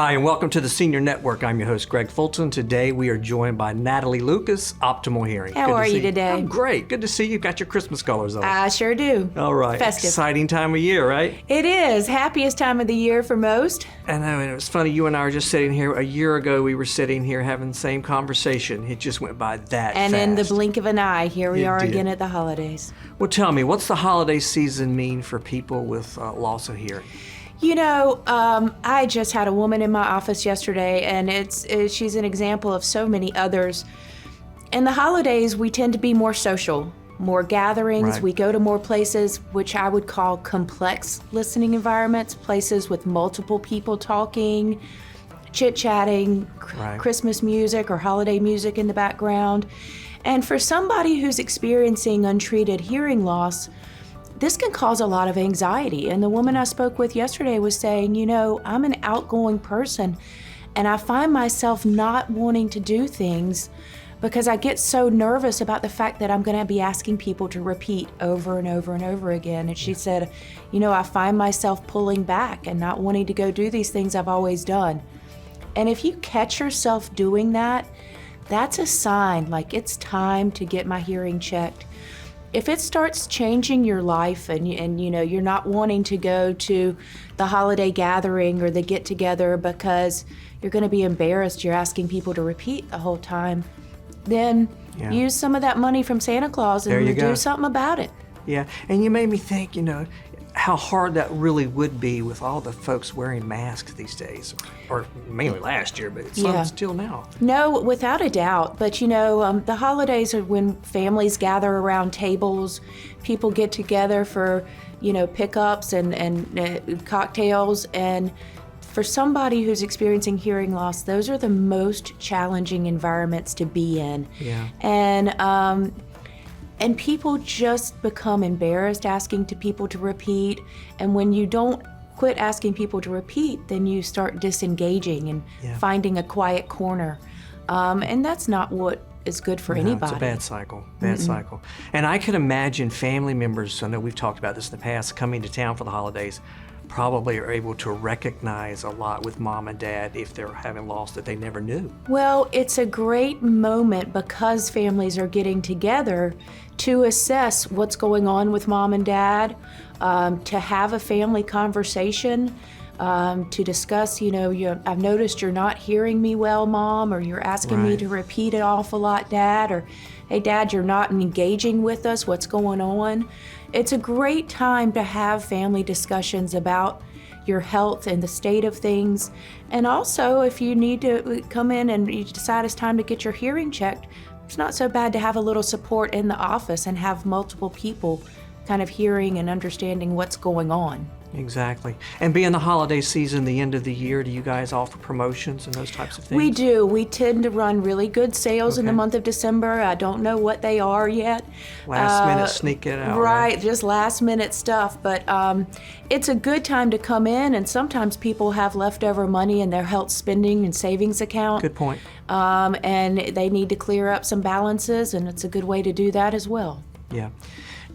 Hi, and welcome to the Senior Network. I'm your host, Gregg Fulton. Today, we are joined by Natalie Lucas, Optimal Hearing. How are you today? I'm great. Good to see you. You've got your Christmas colors on. I sure do. All right. Festive. Exciting time of year, right? It is. Happiest time of the year for most. I know, and it was funny. You and I were just sitting here. A year ago, we were sitting here having the same conversation. It just went by that And fast. in the blink of an eye, here we are did. again at the holidays. Well, tell me, what's the holiday season mean for people with loss of hearing? You know, I just had a woman in my office yesterday, and she's an example of so many others. In the holidays, we tend to be more social, more gatherings. Right. We go to more places, which I would call complex listening environments, places with multiple people talking, chit-chatting, Right. Christmas music or holiday music in the background. And for somebody who's experiencing untreated hearing loss, this can cause a lot of anxiety. And the woman I spoke with yesterday was saying, you know, I'm an outgoing person and I find myself not wanting to do things because I get so nervous about the fact that I'm going to be asking people to repeat over and over and over again. And she said, you know, I find myself pulling back and not wanting to go do these things I've always done. And if you catch yourself doing that, that's a sign like it's time to get my hearing checked. If it starts changing your life and you know you're not wanting to go to the holiday gathering or the get together because you're going to be embarrassed, you're asking people to repeat the whole time, then use some of that money from Santa Claus and do something about it. Yeah, and you made me think, you know, how hard that really would be with all the folks wearing masks these days, or mainly last year, but some still now. No, without a doubt. But you know, the holidays are when families gather around tables, people get together for, you know, pickups and cocktails. And for somebody who's experiencing hearing loss, those are the most challenging environments to be in. Yeah. And people just become embarrassed asking people to repeat. And when you don't quit asking people to repeat, then you start disengaging and finding a quiet corner. And that's not what is good for anybody. It's a bad cycle, cycle. And I can imagine family members, I know we've talked about this in the past, coming to town for the holidays, probably are able to recognize a lot with mom and dad if they're having loss that they never knew. Well, it's a great moment because families are getting together to assess what's going on with mom and dad, to have a family conversation, to discuss, you know, I've noticed you're not hearing me well, Mom, or you're asking me to repeat an awful lot, Dad, or hey, Dad, you're not engaging with us, what's going on? It's a great time to have family discussions about your health and the state of things. And also, if you need to come in and you decide it's time to get your hearing checked, it's not so bad to have a little support in the office and have multiple people kind of hearing and understanding what's going on. Exactly. And being the holiday season, the end of the year, do you guys offer promotions and those types of things? We do. We tend to run really good sales in the month of December. I don't know what they are yet. Last minute sneak it out. Right, just last minute stuff. But it's a good time to come in, and sometimes people have leftover money in their health spending and savings account. Good point. And they need to clear up some balances, and it's a good way to do that as well. Yeah.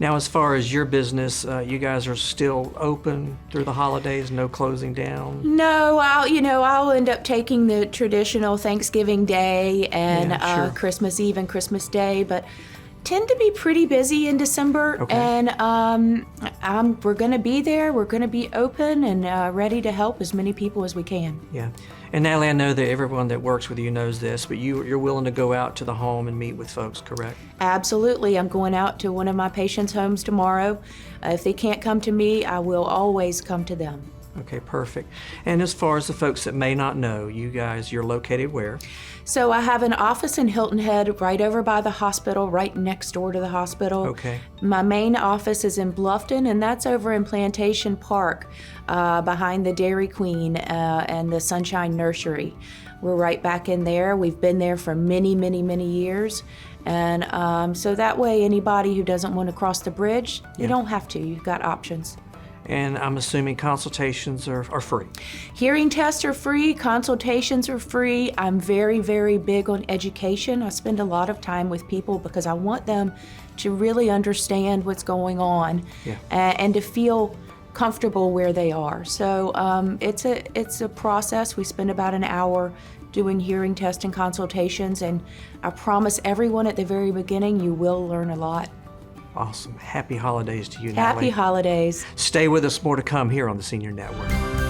Now, as far as your business, you guys are still open through the holidays, no closing down? No, I'll end up taking the traditional Thanksgiving Day and Christmas Eve and Christmas Day, but tend to be pretty busy in December. And we're going to be there. We're going to be open and ready to help as many people as we can. Yeah. And Natalie, I know that everyone that works with you knows this, but you're willing to go out to the home and meet with folks, correct? Absolutely. I'm going out to one of my patients' homes tomorrow. If they can't come to me, I will always come to them. Okay, perfect. And as far as the folks that may not know, you're located where? So I have an office in Hilton Head right over by the hospital, right next door to the hospital. Okay. My main office is in Bluffton, and that's over in Plantation Park, behind the Dairy Queen and the Sunshine Nursery. We're right back in there. We've been there for many, many, many years. And so that way anybody who doesn't want to cross the bridge, you don't have to. You've got options. And I'm assuming consultations are free. Hearing tests are free, consultations are free. I'm very, very big on education. I spend a lot of time with people because I want them to really understand what's going on and to feel comfortable where they are. So it's a process. We spend about an hour doing hearing test and consultations, and I promise everyone at the very beginning you will learn a lot. Awesome. Happy holidays to you, Natalie. Happy holidays. Stay with us, more to come here on the Senior Network.